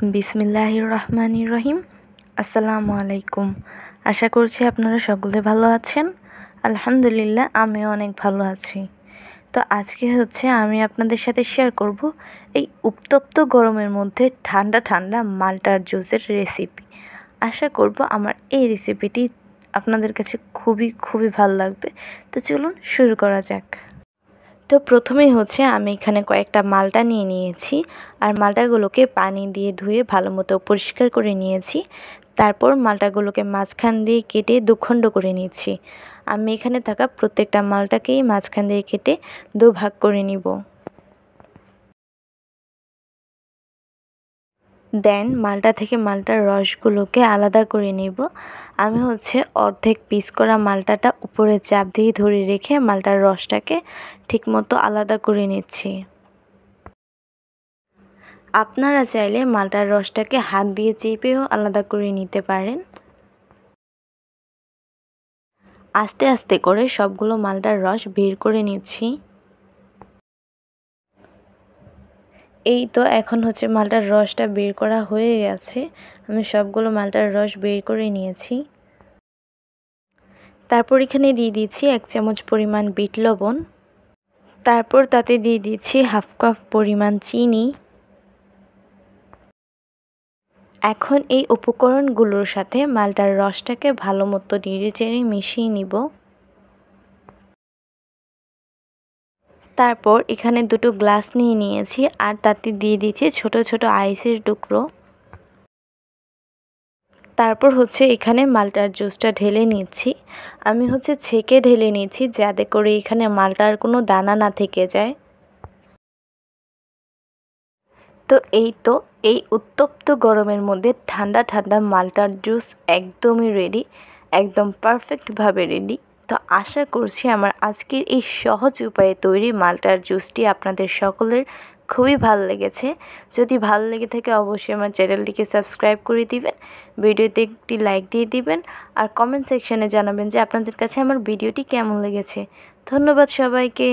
বিসমিল্লাহির রহমানির রহিম। আসসালামু আলাইকুম। আশা করছি আপনারা সকলে ভালো আছেন। আলহামদুলিল্লাহ, আমিও অনেক ভালো আছি। তো আজকে আমি আপনাদের সাথে শেয়ার করব এই উত্তপ্ত গরমের মধ্যে ঠান্ডা ঠান্ডা মাল্টার জুসের রেসিপি। আশা করব আমার এই রেসিপিটি আপনাদের কাছে খুবই ভালো লাগবে। তো চলুন শুরু করা যাক। তো প্রথমেই আমি এখানে কয়েকটা মাল্টা নিয়ে নিয়েছি, আর মাল্টাগুলোকে পানি দিয়ে ধুয়ে ভালো মতো পরিষ্কার করে নিয়েছি। তারপর মাল্টাগুলোকে মাঝখান দিয়ে কেটে দুখণ্ড করে নিচ্ছি। আমি এখানে থাকা প্রত্যেকটা মাল্টাকেই মাঝখান দিয়ে কেটে দুভাগ করে নিব। দেন মাল্টা থেকে মাল্টার রসগুলোকে আলাদা করে নেব। আমি অর্ধেক পিস করা মাল্টাটা উপরে চাপ দিয়ে ধরে রেখে মাল্টার রসটাকে ঠিকমতো আলাদা করে নিচ্ছি। আপনারা চাইলে মাল্টার রসটাকে হাত দিয়ে চেপেও আলাদা করে নিতে পারেন। আস্তে আস্তে করে সবগুলো মাল্টার রস বের করে নিচ্ছি। এই তো এখন মাল্টার রসটা বের করা হয়ে গেছে। আমি সবগুলো মাল্টার রস বের করে নিয়েছি। তারপর এখানে দিয়ে দিচ্ছি 1 চামচ পরিমাণ বিট লবণ। তারপর তাতে দিয়ে দিচ্ছি হাফ কাপ পরিমাণ চিনি। এখন এই উপকরণগুলোর সাথে মাল্টার রসটাকে ভালো মতো নেড়েচেড়ে মিশিয়ে নিব। তারপর এখানে 2টো গ্লাস নিয়ে নিয়েছি, আর তাতে দিয়ে দিচ্ছি ছোট ছোট আইসের টুকরো। তারপর এখানে মাল্টার জুসটা ঢেলে নিচ্ছি। আমি ছেঁকে ঢেলে নিচ্ছি, যাতে করে এখানে মাল্টার কোনো দানা না থেকে যায়। তো এই উত্তপ্ত গরমের মধ্যে ঠান্ডা ঠান্ডা মাল্টার জুস একদমই রেডি, একদম পারফেক্টভাবে রেডি। তো আশা করছি আমার আজকের এই সহজ উপায়ে তৈরি মাল্টার জুসটি আপনাদের সকলের খুবই ভালো লেগেছে। যদি ভালো লেগে থাকে অবশ্যই আমার চ্যানেলটিকে সাবস্ক্রাইব করে দিবেন, ভিডিওতে একটি লাইক দিয়ে দিবেন, আর কমেন্ট সেকশনে জানাবেন যে আপনাদের কাছে আমার ভিডিওটি কেমন লেগেছে। ধন্যবাদ সবাইকে।